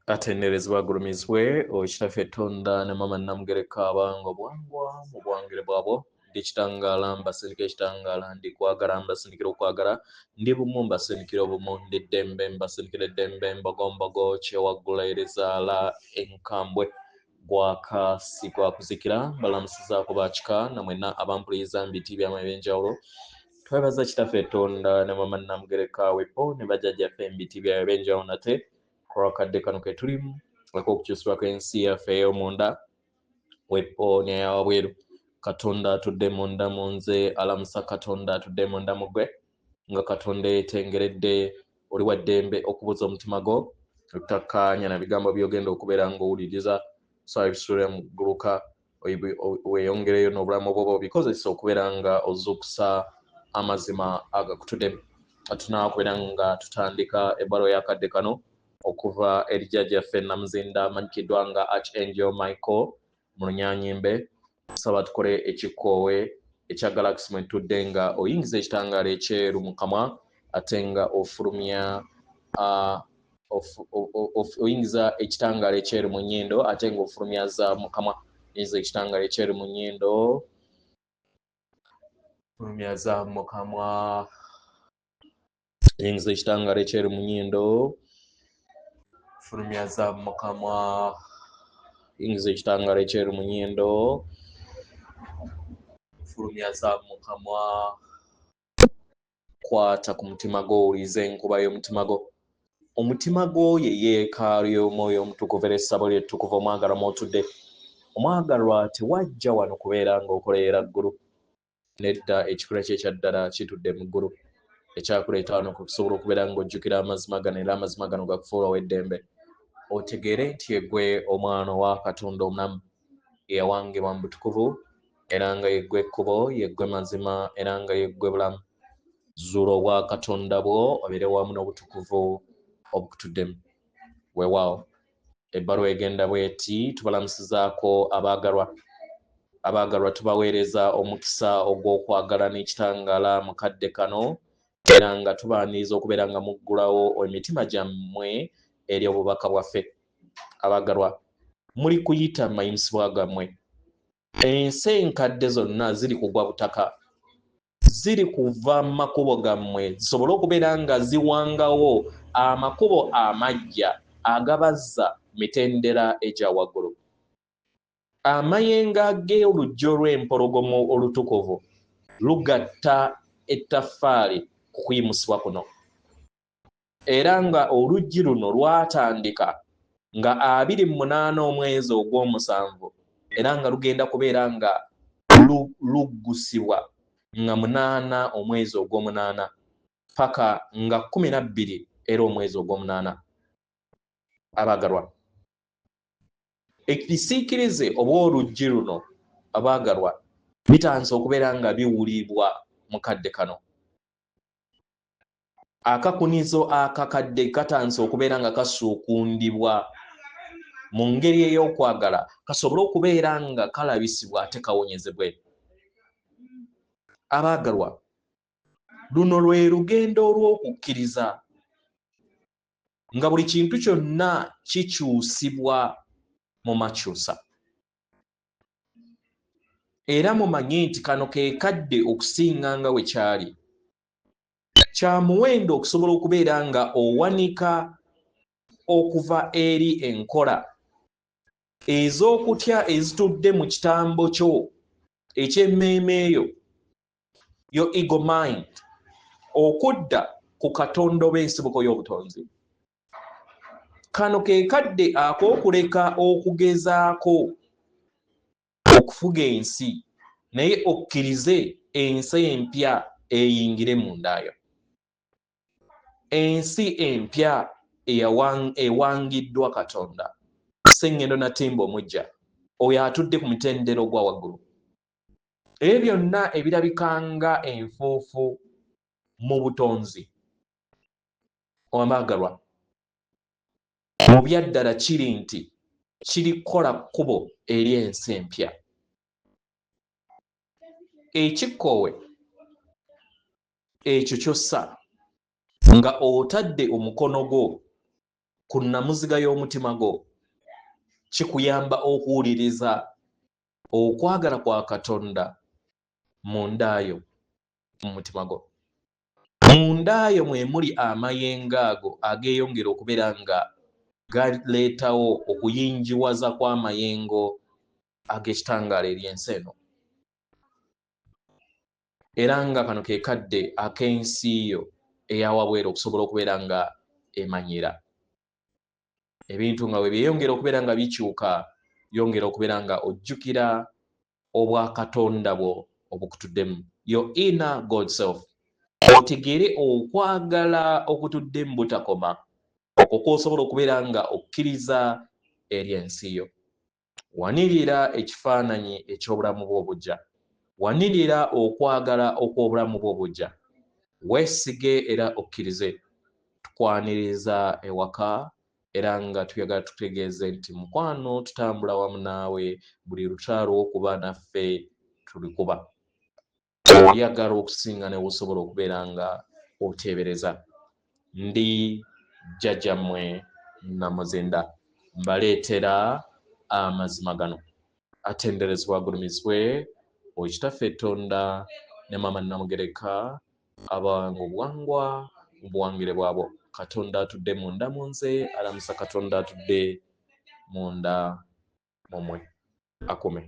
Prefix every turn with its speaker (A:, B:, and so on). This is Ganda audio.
A: atenderezebwa agulumizibwe okitaffe Tonda ne mama Namugereka abanga obwangwa mu bwangire bwabwo ndi kitangaala mbasindikira ekitangaala ndi kwagala mbasindikira okwagala ndi bumu mbasindikira obumu ndi ddembe mbasindikira eddembe mbogombogo kyewaggula erizaala enkambwe gwaka si gwakuzikira mbalamusizaako bakika namwena abampuliriza mu biti byama ebyenjawulo twebaza kitaffe Tonda ne mama Namugereka wepo ne bajjajjaffe mu biti byabwe ebyenjawulo nate olwakadde kano ke tulimu okukyusibwako ensi yaffe ey'omunda wepo neyawabweru Katonda atudde munda mu nze alamusa Katonda atudde munda mu ggwe nga Katonda yeetengeredde oli wa ddembe okubuza omutima gwo otakkaanya na bigambo by'ogenda okubeera ng'owuliriza so ebisuula mu gguluka weeyongereyo n'obulamu bwo bikozesa okubeera nga ozuukusa amazima agakutuddemu tunaakubeera nga tutandika ebbaluwa y'akadde kano okuva eri jjajjaffe Namuzinda amanyikiddwa nga Archangel Michael mu Lunyanyimbe tusaba tukole ekikoowe ekya Galaxy mwe tudde nga oyingiza ekitangaala ekyeru mu kamwa ate nga ofulumya oyingiza ekitangaala ekyeru mu nnyindo ate nga ofulumyaza mu kamwa oyingiza ekitangaala ekyeru mu nnyindo fulumyaza mu kamwa oyingiza ekitangaala ekyeru mu nnyindo fulumyaza mu kamwa yingiza ekitangaala ekyeru mu nnyindo fulumyaza mu kamwa kwata ku mutima gwo owulize enkuba y'omutima gwo omutima gwo ye yeekaalu y'omwoyo omutukuvu era essabo lyettukuvu omwagalwa otudde omwagalwa tewajja wano kubeera ng'okoleera ggulu nedda ekikula kye ekyaddala kitudde mu ggulu ekyakuleeta wano kusobola okubeera ng'ojjukira amazima gano era amazima gano gakufuula w'eddembe otegeere nti yeggwe omwana wa Katonda omulamu eyawangibwa mu butukuvu era nga yeggwe ekkubo yeggwe mazima era nga yeggwe bulamu zuula obwa Katonda bwo obeere wamu n'obutukuvu obukutuddemu weewaawo ebbaluwa egenda bweti tubalamusizaako abaagalwa tubaweereza omukisa ogw'okwagala n'ekitangaala mu kadde kano era nga tubaaniriza okubeera nga muggulawo emitima gyammwe eri obubaka bwaffe abaagalwa muli kuyita mu mayimusibwa gammwe ensi enkadde zonna ziri kugwa butaka ziri kuva mu makubo gammwe zisobole okubeera nga ziwangawo amakubo amajja agabazza mitendera egya waggulu amayengo ag'oluggi olw'empologomo olutukuvu lugatta ettaffaali ku kuyimusibwa kuno era nga oluggi luno lwatandika nga 28 omwezi ogw'omusanvu era nga lugenda kubeera nga luggusibwa nga 8 omwezi ogw'omunaana paka nga 12 era omwezi ogw'omunaana abaagalwa ekisiikirize obw'oluggi luno abaagalwa bitandise okubeera nga biwulibwa mu kadde kano akakunizo akakadde katandise okubeera nga kasuukundibwa mu ngeri ey'okwagala kasobole okubeera nga kalabisibwa ate kawonyezebwe abaagalwa luno lwe lugendo olw'okukkiriza nga buli kintu kyonna kikyusibwa mu makyusa era mumanye nti kano ke kadde okusinga nga bwe kyali kya muwendo okusobola okubeera nga owanika okuva eri enkola ez'okutya ezitudde mu kitambo kyo eky'emmeeme eyo yo ego mind okudda ku katonda oba ensibuko y'obutonzi kano ke kadde ak'okuleka okugezaako okufuga ensi naye okkirize ensi empya eyingire mundaayo ensi empya ewangiddwa Katonda Sengendo Natimba omujja oyo atudde ku mitendera ogwa waggulu ebyo byonna ebirabikanga enfuufu mu butonzi abaagalwa mu byaddala kiri nti kirikola kkubo eri ensi empya ekikkoowe ekyo ky'ossa nga otadde omukono gwo ku nnamuziga y'omutima gwo kikuyamba okuwuliriza okwagala kwa Katonda mundayo mu mutima gwo. Mundayo mwe muli amayengo ago ageeyongera okubeera nga galeetawo okuyinjiwaza kw'amayengo ag'ekitangaala ery'ensi eno. Era nga kano ke kadde ak'ensi yo eyawabwera okusobola okubeera nga emanyira. Ebintu nga bwe byeyongera okubeera nga bikyuka, yongera okubeera nga ojjukira obwakatonda bwo obukutuddemu, your inner God self. Otegere okwagala okutuddemu butakoma okwo kw'osobola okubeera nga okkiriza eri ensi yo. Wanirira ekifaananyi eky'obulamu bw'obujja. Wanirira okwagala okw'obulamu bw'obujja. Weesige era okkirize. Tukwaniriza ewaka era nga tuyagala tutegeeze nti mukwano tutambula wamu naawe buli lutalo okuba naffe tulikuba. Oyagala okusinga ne wosobola okubeera nga oteebereza. Ndi jjajjammwe Namuzinda mbaleetera amazima gano. Atenderezebwa agulumizibwe Kitaffe Tonda ne Maama Namugereka abange obuwangwa mu buwangire bwabwo. Katonda atudde munda mu nze, alamusa Katonda atudde munda mu mmwe. Akume.